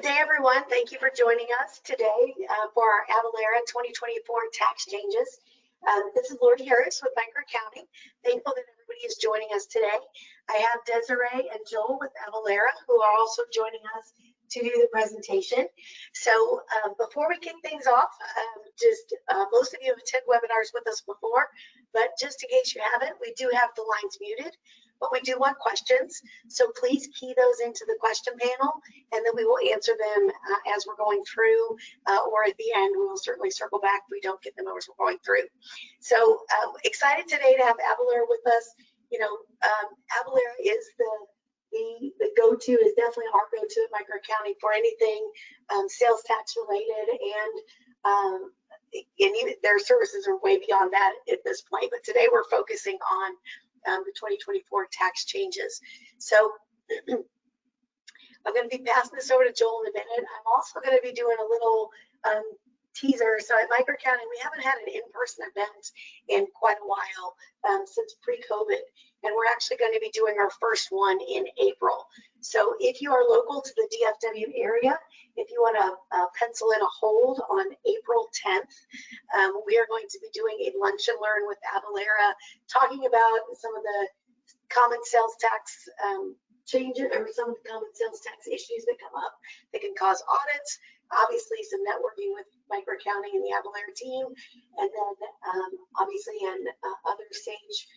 Good day, everyone. Thank you for joining us today for our Avalara 2024 tax changes. This is Lori Harris with Banker County. Thankful that everybody is joining us today. I have Desiree and Joel with Avalara who are also joining us to do the presentation. So before we kick things off, most of you have attended webinars with us before, but just in case you haven't, we do have the lines muted, but we do want questions. So please key those into the question panel, and then we will answer them as we're going through, or at the end, we will certainly circle back if we don't get them as we're going through. So excited today to have Avalara with us. You know, Avalara is the go-to, is definitely our go-to at Micro County for anything sales tax related, and even their services are way beyond that at this point. But today we're focusing on the 2024 tax changes. So I'm going to be passing this over to Joel in a minute. I'm also going to be doing a little teaser. So at Micro County, we haven't had an in-person event in quite a while, since pre-COVID, and we're actually going to be doing our first one in April. So if you are local to the DFW area, if you want to pencil in a hold on April 10th, we are going to be doing a lunch and learn with Avalara, talking about some of the common sales tax changes, or some of the common sales tax issues that come up that can cause audits. Obviously, some networking with Micro County and the Avalara team, and then obviously and other Sage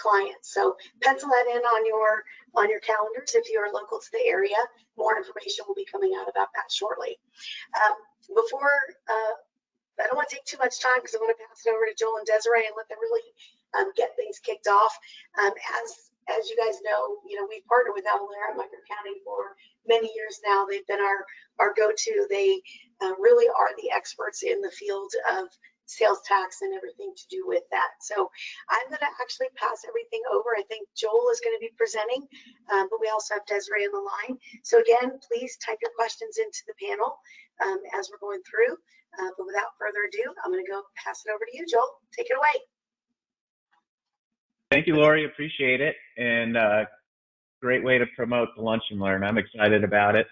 clients. So pencil that in on your calendars if you are local to the area. More information will be coming out about that shortly. I don't want to take too much time because I want to pass it over to Joel and Desiree and let them really get things kicked off. As you guys know, we've partnered with Avalara at Micro County for many years now. They've been our go-to. They really are the experts in the field of sales tax and everything to do with that. So I'm going to actually pass everything over. I think Joel is going to be presenting, but we also have Desiree on the line. So again, please type your questions into the panel as we're going through. But without further ado, I'm going to go pass it over to you, Joel. Take it away. Thank you, Lori. Appreciate it. And great way to promote the Lunch and Learn. I'm excited about it.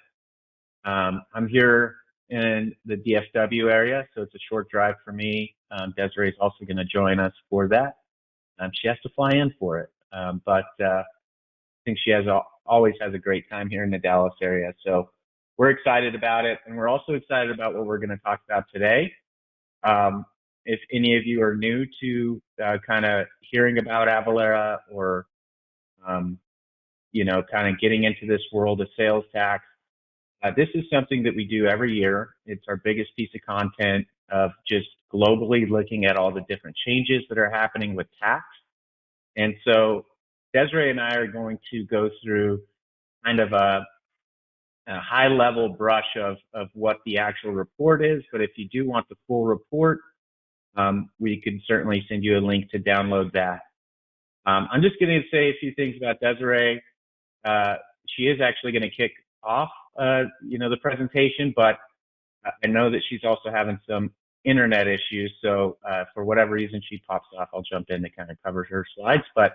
I'm here in the DFW area, so it's a short drive for me. Desiree is also going to join us for that. She has to fly in for it, but I think she always has a great time here in the Dallas area. So we're excited about it, and we're also excited about what we're going to talk about today. If any of you are new to kind of hearing about Avalara, or kind of getting into this world of sales tax, this is something that we do every year. It's our biggest piece of content of just globally looking at all the different changes that are happening with tax. And so Desiree and I are going to go through kind of a high-level brush of what the actual report is. But if you do want the full report, we can certainly send you a link to download that. I'm just going to say a few things about Desiree. She is actually going to kick off, the presentation, but I know that she's also having some internet issues. So for whatever reason she pops off, I'll jump in to kind of cover her slides. But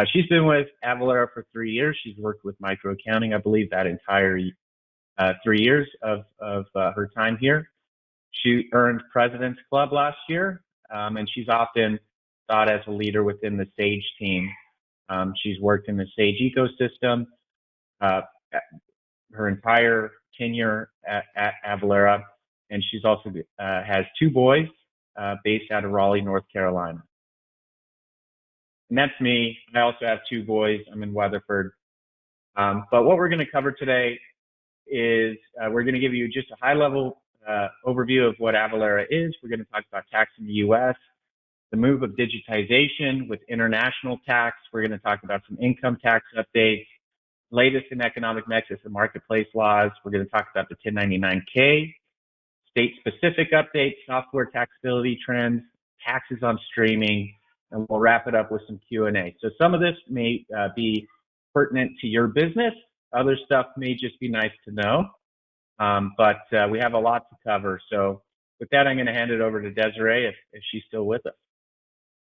she's been with Avalara for 3 years. She's worked with Micro Accounting, I believe, that entire 3 years of her time here. She earned President's Club last year, and she's often thought as a leader within the Sage team. She's worked in the Sage ecosystem her entire tenure at Avalara, and she's also has 2 boys based out of Raleigh, North Carolina. And that's me. I also have 2 boys. I'm in Weatherford. But what we're going to cover today is we're going to give you just a high-level overview of what Avalara is. We're going to talk about tax in the U.S., the move of digitization with international tax. We're going to talk about some income tax updates, latest in economic nexus and marketplace laws. We're going to talk about the 1099K, state-specific updates, software taxability trends, taxes on streaming, and we'll wrap it up with some Q&A. So some of this may be pertinent to your business. Other stuff may just be nice to know, but we have a lot to cover. So with that, I'm going to hand it over to Desiree if she's still with us.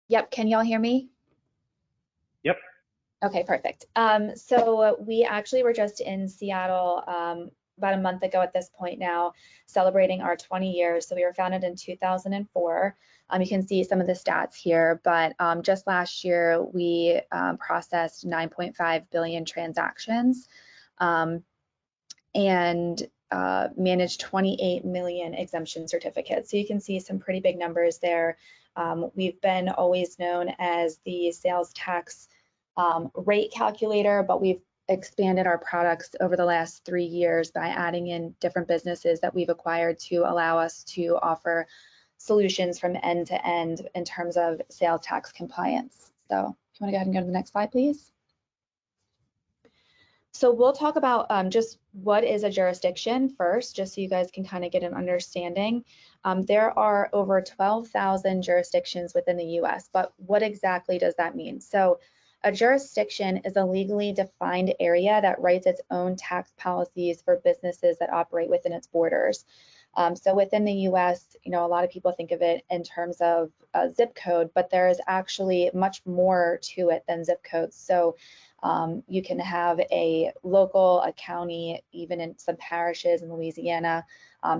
Yep. Can y'all hear me? Yep. Okay, perfect. So we actually were just in Seattle about a month ago at this point now, celebrating our 20 years. So we were founded in 2004. You can see some of the stats here, but just last year we processed 9.5 billion transactions and managed 28 million exemption certificates. So you can see some pretty big numbers there. We've been always known as the sales tax rate calculator, but we've expanded our products over the last 3 years by adding in different businesses that we've acquired to allow us to offer solutions from end to end in terms of sales tax compliance. So if you want to go ahead and go to the next slide, please. So we'll talk about just what is a jurisdiction first, just so you guys can kind of get an understanding. There are over 12,000 jurisdictions within the US, but what exactly does that mean? So a jurisdiction is a legally defined area that writes its own tax policies for businesses that operate within its borders. So within the US, you know, a lot of people think of it in terms of a zip code, but there is actually much more to it than zip codes. So you can have a local, a county, even in some parishes in Louisiana.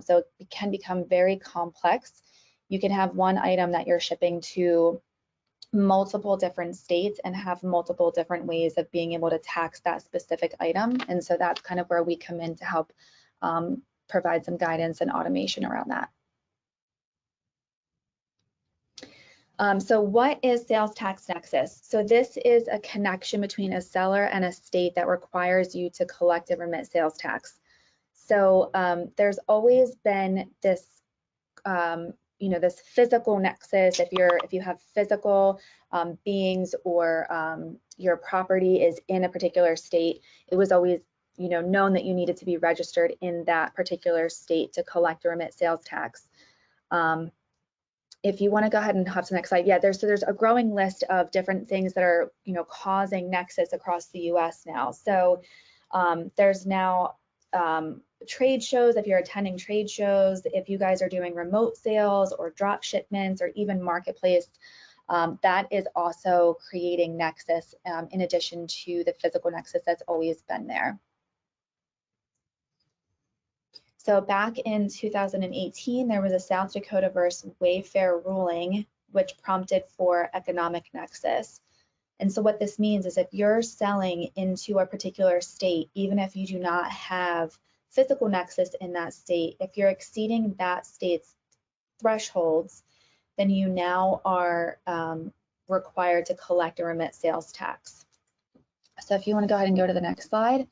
So it can become very complex. You can have one item that you're shipping to multiple different states and have multiple different ways of being able to tax that specific item. And so that's kind of where we come in to help provide some guidance and automation around that. So what is sales tax nexus? So this is a connection between a seller and a state that requires you to collect and remit sales tax. So there's always been this you know, this physical nexus. If you have physical beings or your property is in a particular state, it was always, you know, known that you needed to be registered in that particular state to collect or remit sales tax. If you want to go ahead and hop to the next slide, yeah, there's a growing list of different things that are, you know, causing nexus across the U.S. now. So there's now trade shows, if you're attending trade shows, if you guys are doing remote sales or drop shipments or even marketplace, that is also creating nexus in addition to the physical nexus that's always been there. So back in 2018, there was a South Dakota versus Wayfair ruling, which prompted for economic nexus. And so what this means is if you're selling into a particular state, even if you do not have physical nexus in that state, if you're exceeding that state's thresholds, then you now are required to collect or remit sales tax. So if you want to go ahead and go to the next slide.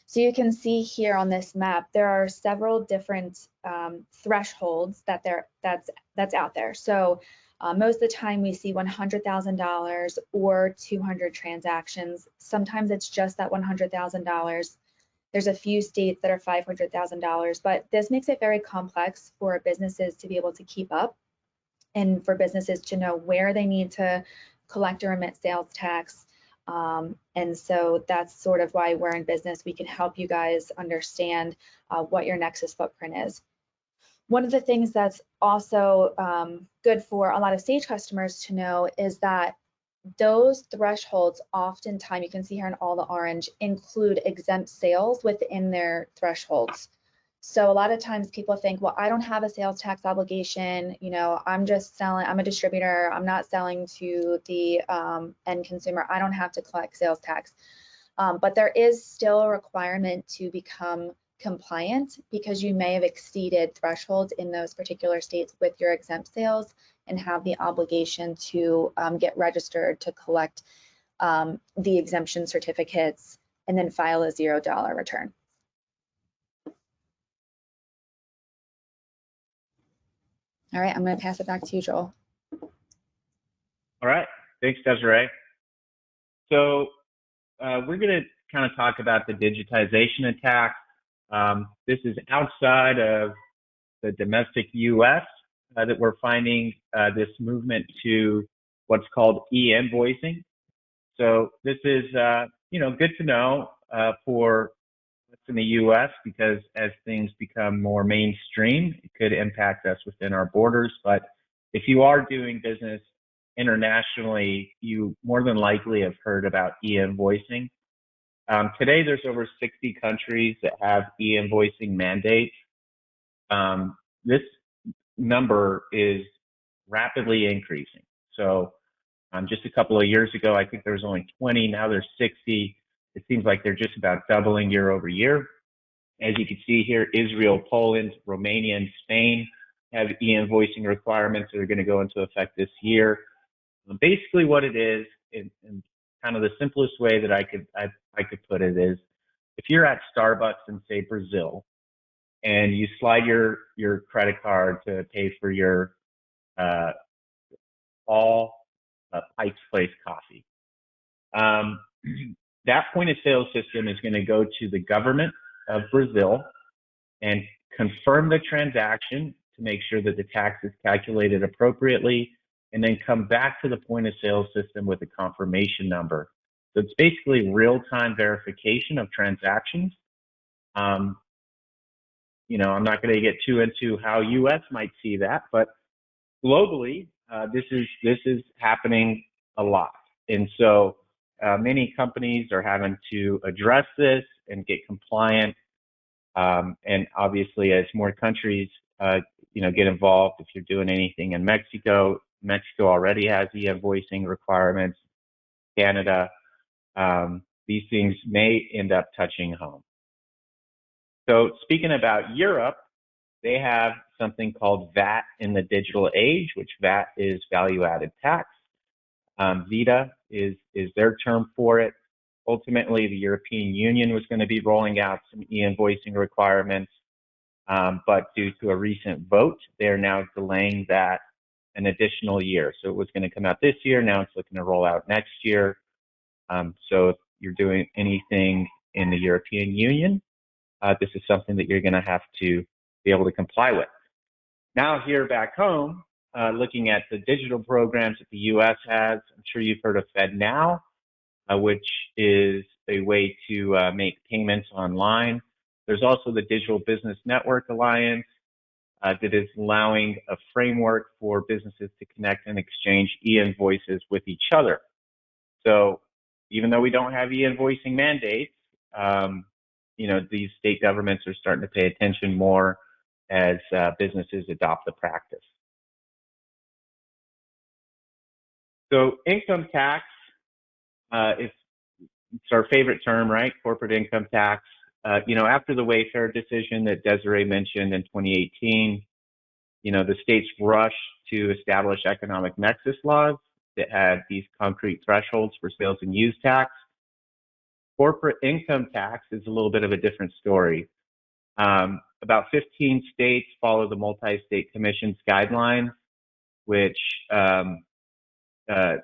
So you can see here on this map, there are several different thresholds that's out there. So most of the time we see $100,000 or 200 transactions. Sometimes it's just that $100,000. There's a few states that are $500,000, but this makes it very complex for businesses to be able to keep up and for businesses to know where they need to collect or remit sales tax. And so that's sort of why we're in business. We can help you guys understand what your nexus footprint is. One of the things that's also good for a lot of Sage customers to know is that those thresholds oftentimes, you can see here in all the orange, include exempt sales within their thresholds. So a lot of times people think, well, I don't have a sales tax obligation, you know, I'm just selling, I'm a distributor, I'm not selling to the end consumer, I don't have to collect sales tax. But there is still a requirement to become compliant because you may have exceeded thresholds in those particular states with your exempt sales and have the obligation to get registered to collect the exemption certificates and then file a $0 return. All right, I'm going to pass it back to you, Joel. All right, thanks, Desiree. So we're going to kind of talk about the digitization of tax. This is outside of the domestic U.S. That we're finding this movement to what's called e-invoicing. So this is, you know, good to know for what's in the U.S. because as things become more mainstream, it could impact us within our borders. But if you are doing business internationally, you more than likely have heard about e-invoicing. Today, there's over 60 countries that have e-invoicing mandates. This number is rapidly increasing. So just a couple of years ago, I think there was only 20. Now there's 60. It seems like they're just about doubling year over year. As you can see here, Israel, Poland, Romania, and Spain have e-invoicing requirements that are going to go into effect this year. Basically, what it is, in kind of the simplest way that I could put it is, if you're at Starbucks in, say, Brazil, and you slide your credit card to pay for your all Pike's Place coffee, that point of sale system is going to go to the government of Brazil and confirm the transaction to make sure that the tax is calculated appropriately, and then come back to the point of sale system with a confirmation number. So it's basically real-time verification of transactions. You know, I'm not going to get too into how US might see that, but globally, this is happening a lot. And so many companies are having to address this and get compliant. And obviously, as more countries, you know, get involved, if you're doing anything in Mexico, Mexico already has e-invoicing requirements. Canada, these things may end up touching home. So speaking about Europe, they have something called VAT in the digital age, which VAT is value-added tax. VITA is their term for it. Ultimately, the European Union was going to be rolling out some e-invoicing requirements, but due to a recent vote, they're now delaying that an additional year. So it was going to come out this year. Now it's looking to roll out next year. So if you're doing anything in the European Union, this is something that you're going to have to be able to comply with. Now here back home, looking at the digital programs that the U.S. has, I'm sure you've heard of FedNow, which is a way to make payments online. There's also the Digital Business Network Alliance that is allowing a framework for businesses to connect and exchange e-invoices with each other. So even though we don't have e-invoicing mandates, you know, these state governments are starting to pay attention more as businesses adopt the practice. So income tax, it's our favorite term, right? Corporate income tax. You know, after the Wayfair decision that Desiree mentioned in 2018, you know, the states rushed to establish economic nexus laws that had these concrete thresholds for sales and use tax. Corporate income tax is a little bit of a different story. About 15 states follow the Multi-State Commission's guidelines, which that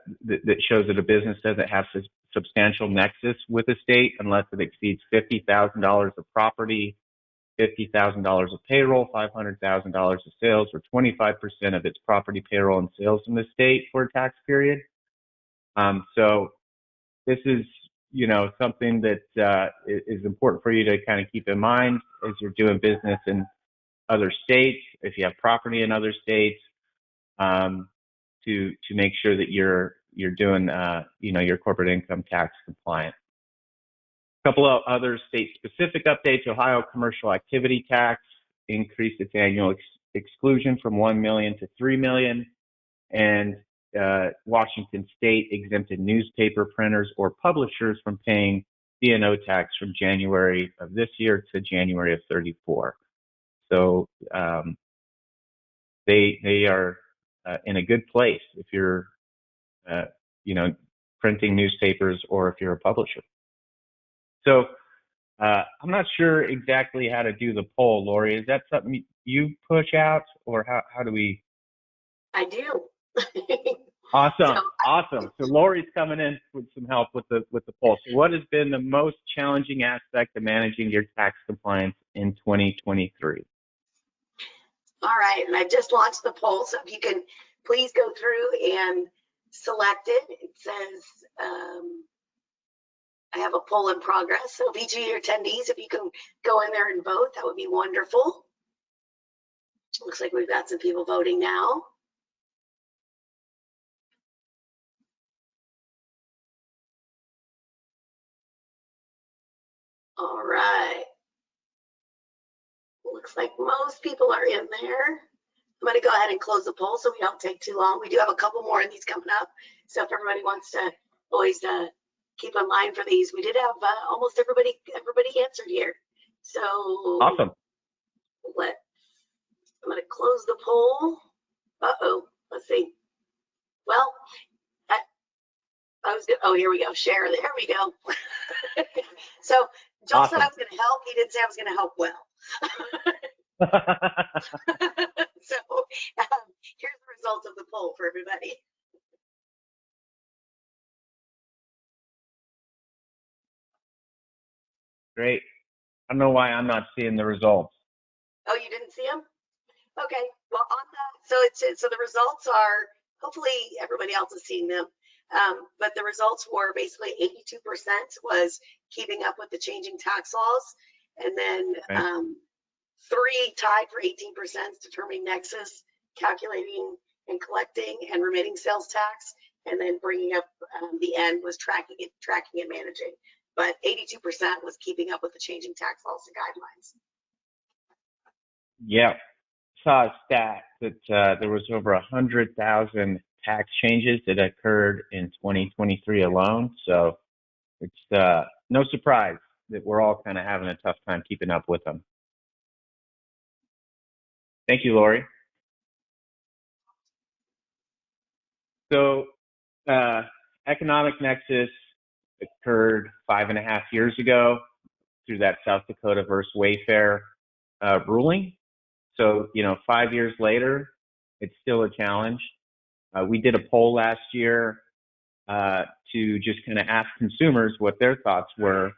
shows that a business doesn't have substantial nexus with a state unless it exceeds $50,000 of property, $50,000 of payroll, $500,000 of sales, or 25% of its property, payroll, and sales in the state for a tax period. So this is, you know, something that is important for you to kind of keep in mind as you're doing business in other states, if you have property in other states, to make sure that you're doing, you know, your corporate income tax compliant. A couple of other state-specific updates. Ohio commercial activity tax increased its annual exclusion from 1 million to 3 million, and Washington State exempted newspaper printers or publishers from paying B&O tax from January of this year to January of 34. So they are in a good place if you're, you know, printing newspapers or if you're a publisher. So I'm not sure exactly how to do the poll, Lori. Is that something you push out, or how do we? I do. Awesome, awesome. So Lori's coming in with some help with the poll. So what has been the most challenging aspect of managing your tax compliance in 2023? All right, and I just launched the poll, so if you can please go through and select it. It says I have a poll in progress, so if each of your attendees, if you can go in there and vote, that would be wonderful. Looks like we've got some people voting now. right. Looks like most people are in there. I'm going to go ahead and close the poll so we don't take too long. We do have a couple more of these coming up. So if everybody wants to always keep in line for these, we did have almost everybody answered here. So Awesome. I'm going to close the poll. Let's see. Well, I was good. Oh, here we go. Share. There we go. So Joel Awesome. said I was going to help. He didn't say I was going to help well. So here's the results of the poll for everybody. Great. I don't know why I'm not seeing the results. Oh, you didn't see them? Okay. Well, on the so the results are, hopefully everybody else is seeing them. But the results were basically 82% was keeping up with the changing tax laws, and then Okay. 3 tied for 18% determining nexus, calculating and collecting and remitting sales tax, and then bringing up the end was tracking and managing. But 82% was keeping up with the changing tax laws and guidelines. Yeah. Saw a stat that there was over 100,000 tax changes that occurred in 2023 alone. So it's no surprise that we're all kind of having a tough time keeping up with them. Thank you, Lori. So economic nexus occurred 5.5 years ago through that South Dakota versus Wayfair ruling. So, 5 years later, it's still a challenge. We did a poll last year to just kind of ask consumers what their thoughts were.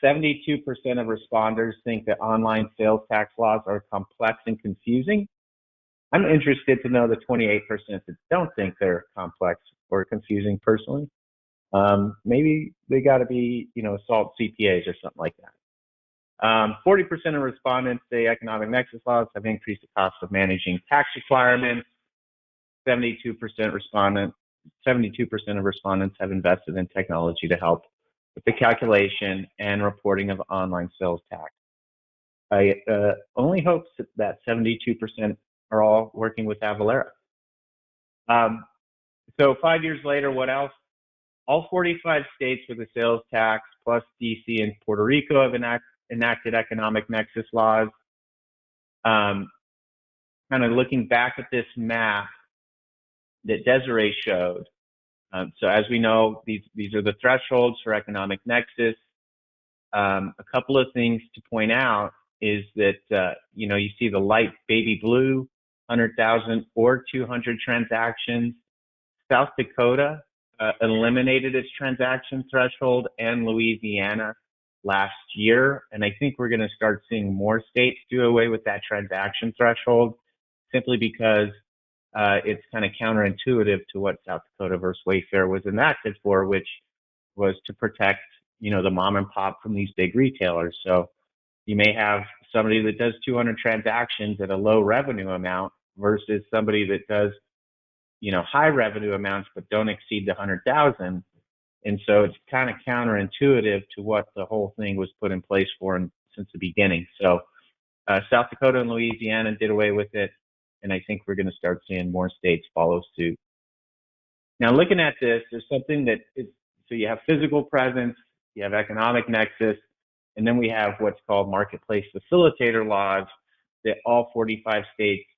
72% of responders think that online sales tax laws are complex and confusing. I'm interested to know the 28% that don't think they're complex or confusing personally. Maybe they got to be, assault CPAs or something like that. 40% of respondents say economic nexus laws have increased the cost of managing tax requirements. 72% of respondents have invested in technology to help with the calculation and reporting of online sales tax. I only hope that 72% are all working with Avalara. So 5 years later, what else? All 45 states with a sales tax, plus DC and Puerto Rico, have enacted economic nexus laws. Kind of looking back at this map that Desiree showed. So as we know, these are the thresholds for economic nexus. A couple of things to point out is that, you see the light baby blue, 100,000 or 200 transactions. South Dakota eliminated its transaction threshold, and Louisiana last year. And I think we're going to start seeing more states do away with that transaction threshold, simply because it's kind of counterintuitive to what South Dakota versus Wayfair was enacted for, which was to protect, the mom and pop from these big retailers. So you may have somebody that does 200 transactions at a low revenue amount versus somebody that does, high revenue amounts but don't exceed the 100,000. And so it's kind of counterintuitive to what the whole thing was put in place for since the beginning. So South Dakota and Louisiana did away with it, and I think we're going to start seeing more states follow suit. Now, looking at this, there's something that is, so you have physical presence, you have economic nexus, and then we have what's called marketplace facilitator laws that all 45 states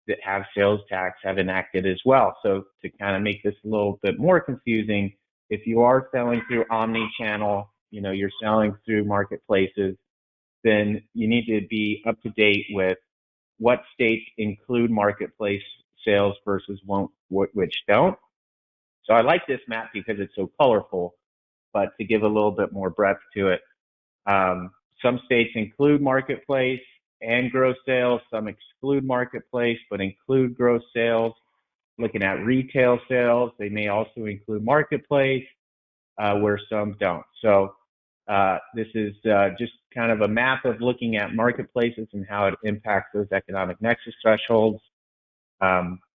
that have sales tax have enacted as well. So to kind of make this a little bit more confusing, if you are selling through omni-channel, you're selling through marketplaces, then you need to be up to date with what states include marketplace sales versus which don't. So I like this map because it's so colorful, but to give a little bit more breadth to it, some states include marketplace and gross sales. Some exclude marketplace, but include gross sales. Looking at retail sales, they may also include marketplace, where some don't. So this is just kind of a map of looking at marketplaces and how it impacts those economic nexus thresholds.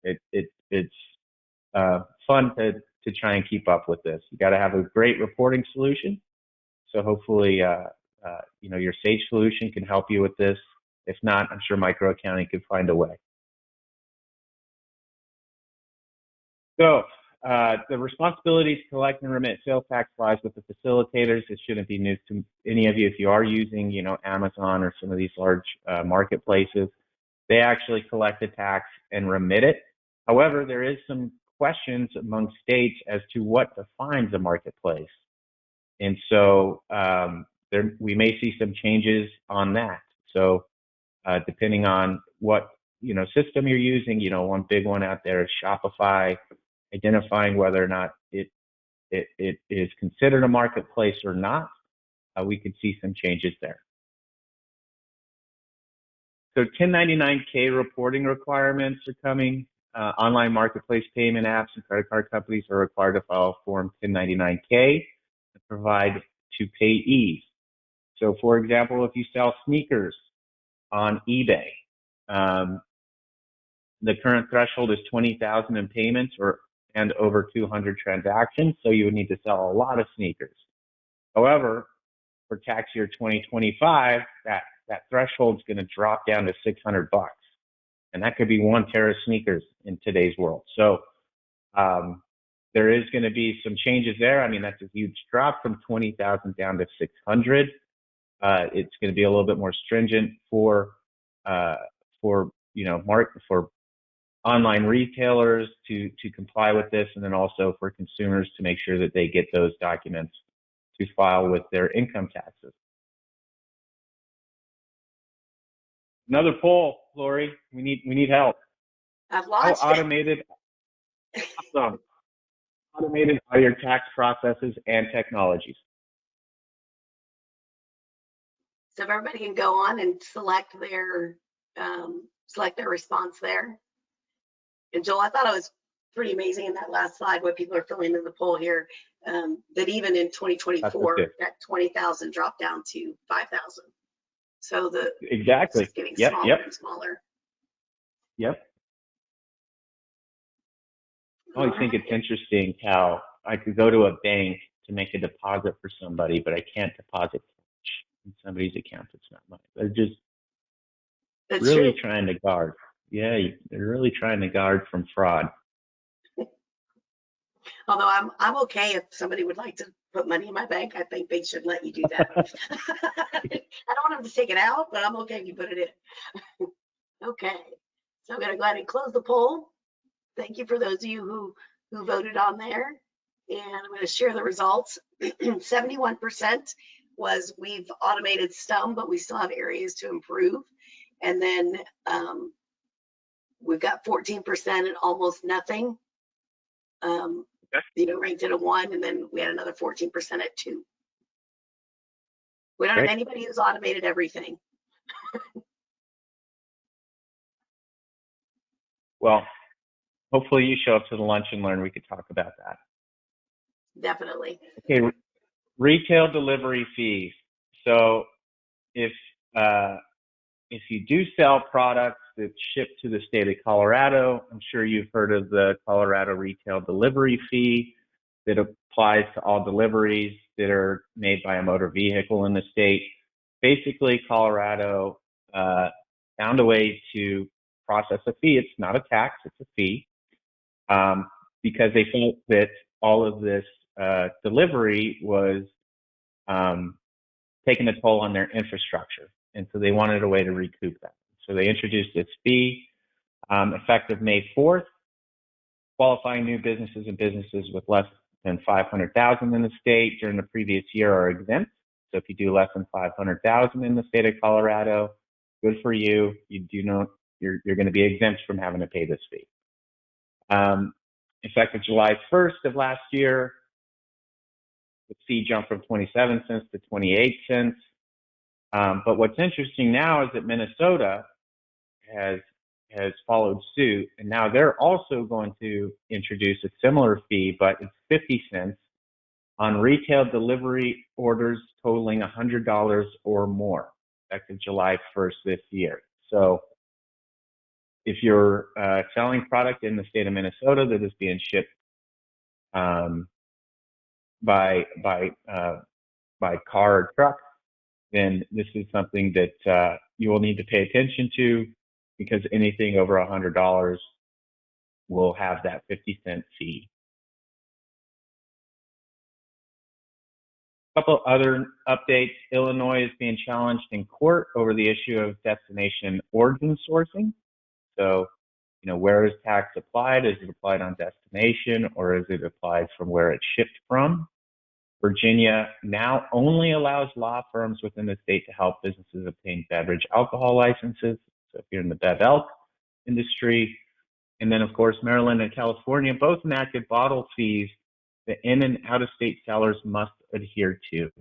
It's fun to try and keep up with this. You got to have a great reporting solution. So hopefully your Sage solution can help you with this. If not, I'm sure micro accounting could find a way. So the responsibility to collect and remit sales tax lies with the facilitators. It shouldn't be news to any of you if you are using, Amazon or some of these large marketplaces. They actually collect the tax and remit it. However, there is some questions among states as to what defines a marketplace. And so we may see some changes on that. So depending on what system you're using, one big one out there is Shopify, identifying whether or not it is considered a marketplace or not. We could see some changes there. So 1099K reporting requirements are coming. Online marketplace payment apps and credit card companies are required to file Form 1099K and provide to payees. So for example, if you sell sneakers on eBay, the current threshold is 20,000 in payments and over 200 transactions. So you would need to sell a lot of sneakers. However, for tax year 2025, that threshold is going to drop down to $600, and that could be one pair of sneakers in today's world. So there is going to be some changes there. I mean, that's a huge drop from 20,000 down to 600. It's going to be a little bit more stringent for online retailers to comply with this, and then also for consumers to make sure that they get those documents to file with their income taxes. Another poll, Lori. We need help. I've launched How automated are your tax processes and technologies? So if everybody can go on and select their response there. And Joel, I thought it was pretty amazing in that last slide what people are filling in the poll here, that even in 2024, that 20,000 dropped down to 5,000. So exactly it's getting smaller and smaller. Yep. I always think it's interesting how I could go to a bank to make a deposit for somebody, but I can't deposit cash in somebody's account. It's not mine. They're just really trying to guard. Yeah, they're really trying to guard from fraud. Although I'm okay if somebody would like to put money in my bank, I think they should let you do that. I don't want them to take it out, but I'm okay if you put it in. Okay, so I'm going to go ahead and close the poll. Thank you for those of you who voted on there. And I'm going to share the results. 71% was we've automated some, but we still have areas to improve. And then we've got 14% and almost nothing. Ranked at a 1, and then we had another 14% at 2. We don't have anybody who's automated everything. Well, hopefully you show up to the lunch and learn. We could talk about that. Definitely. Okay, retail delivery fees. So if you do sell products that ship to the state of Colorado, I'm sure you've heard of the Colorado retail delivery fee that applies to all deliveries that are made by a motor vehicle in the state. Basically, Colorado found a way to process a fee. It's not a tax, it's a fee, because they felt that all of this delivery was taking a toll on their infrastructure. And so they wanted a way to recoup that. So they introduced this fee effective May 4th. Qualifying new businesses and businesses with less than 500,000 in the state during the previous year are exempt. So if you do less than 500,000 in the state of Colorado, good for you. You're going to be exempt from having to pay this fee. Effective July 1st of last year, the fee jumped from 27 cents to 28 cents. But what's interesting now is that Minnesota has followed suit, and now they're also going to introduce a similar fee, but it's 50 cents on retail delivery orders totaling $100 or more, effective July 1st this year. So if you're selling product in the state of Minnesota that is being shipped by car or truck, then this is something that you will need to pay attention to, because anything over $100 will have that 50-cent fee. A couple other updates. Illinois is being challenged in court over the issue of destination origin sourcing. So, where is tax applied? Is it applied on destination, or is it applied from where it's shipped from? Virginia now only allows law firms within the state to help businesses obtain beverage alcohol licenses. So if you're in the bev alc industry. And then, of course, Maryland and California both enacted bottle fees that in and out of state sellers must adhere to.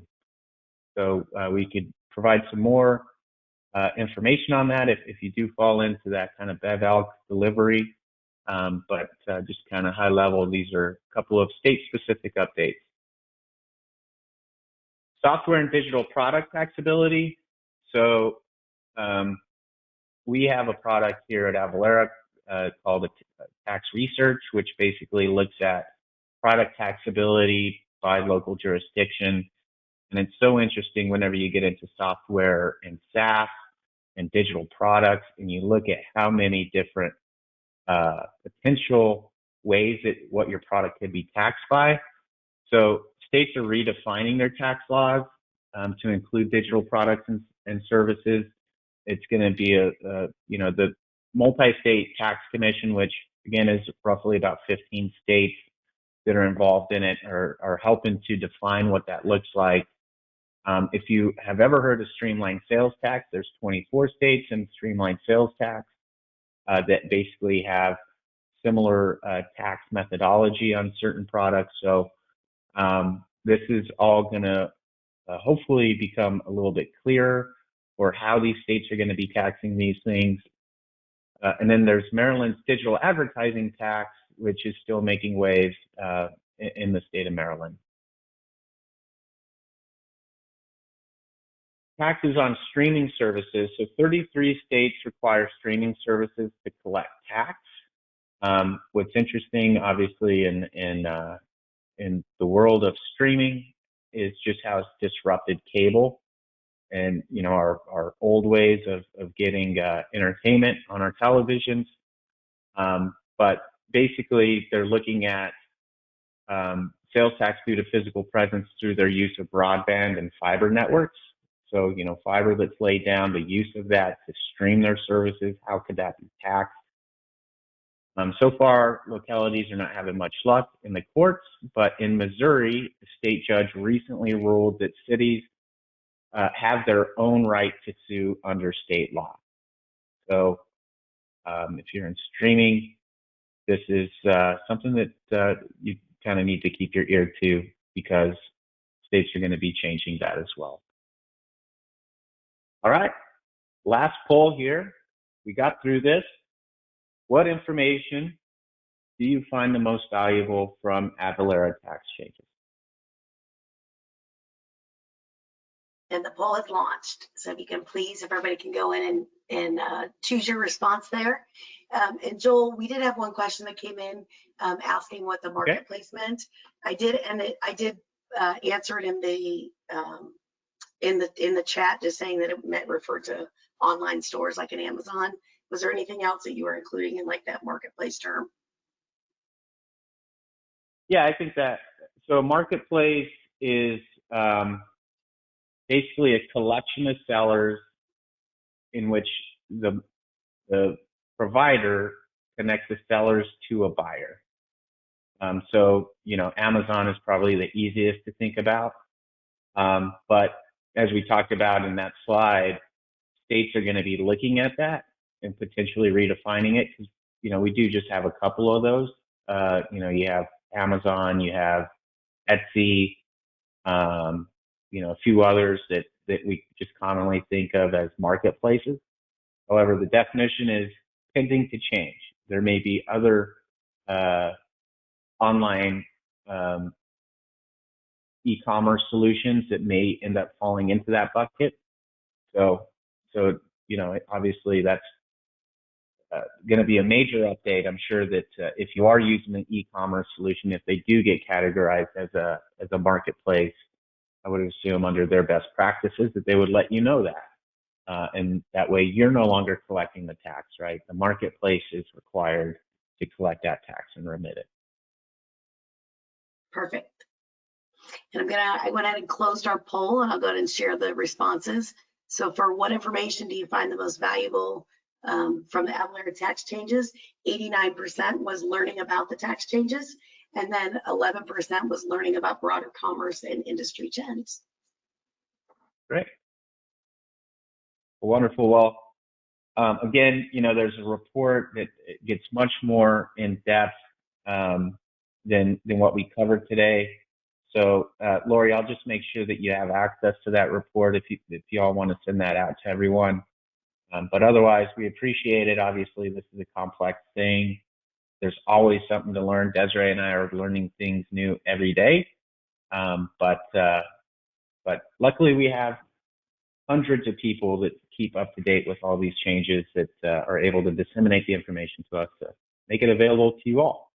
So we could provide some more information on that if you do fall into that kind of bev alc delivery. But just kind of high level, these are a couple of state specific updates. Software and digital product taxability. So we have a product here at Avalara called Tax Research, which basically looks at product taxability by local jurisdiction. And it's so interesting whenever you get into software and SaaS and digital products, and you look at how many different potential ways that what your product could be taxed by. So states are redefining their tax laws to include digital products and services. It's going to be the multi-state tax commission, which again is roughly about 15 states that are involved in it, are helping to define what that looks like. If you have ever heard of streamlined sales tax, there's 24 states in streamlined sales tax that basically have similar tax methodology on certain products. So this is all going to hopefully become a little bit clearer for how these states are going to be taxing these things. And then there's Maryland's digital advertising tax, which is still making waves in the state of Maryland. Taxes on streaming services. So 33 states require streaming services to collect tax. What's interesting, obviously, in the world of streaming is just how it's disrupted cable and our old ways of getting entertainment on our televisions. But basically, they're looking at sales tax due to physical presence through their use of broadband and fiber networks. So, fiber that's laid down, the use of that to stream their services, how could that be taxed? So far, localities are not having much luck in the courts, but in Missouri, a state judge recently ruled that cities have their own right to sue under state law. So if you're in streaming, this is something that you kind of need to keep your ear to, because states are going to be changing that as well. All right, last poll here. We got through this. What information do you find the most valuable from Avalara tax changes? And the poll is launched. So if you can please, if everybody can go in and choose your response there. And Joel, we did have one question that came in asking what the marketplace meant. I did answer it in the chat, just saying that it referred to online stores like an Amazon. Was there anything else that you were including in like that marketplace term? Yeah, I think that, so marketplace is basically a collection of sellers in which the provider connects the sellers to a buyer. So, Amazon is probably the easiest to think about. But as we talked about in that slide, states are going to be looking at that and potentially redefining it, because, we do just have a couple of those. You have Amazon, you have Etsy, a few others that we just commonly think of as marketplaces. However, the definition is tending to change. There may be other online e-commerce solutions that may end up falling into that bucket. So obviously that's going to be a major update. I'm sure that if you are using an e-commerce solution, if they do get categorized as a marketplace, I would assume under their best practices that they would let you know that. And that way you're no longer collecting the tax, right? The marketplace is required to collect that tax and remit it. Perfect. And I went ahead and closed our poll, and I'll go ahead and share the responses. So for what information do you find the most valuable from the Avalara tax changes? 89% was learning about the tax changes, and then 11% was learning about broader commerce and industry trends. Great. Wonderful. Well, again, there's a report that gets much more in depth than what we covered today. So, Lori, I'll just make sure that you have access to that report if you all want to send that out to everyone. But otherwise, we appreciate it. Obviously, this is a complex thing. There's always something to learn. Desiree and I are learning things new every day. But luckily, we have hundreds of people that keep up to date with all these changes that are able to disseminate the information to us to make it available to you all.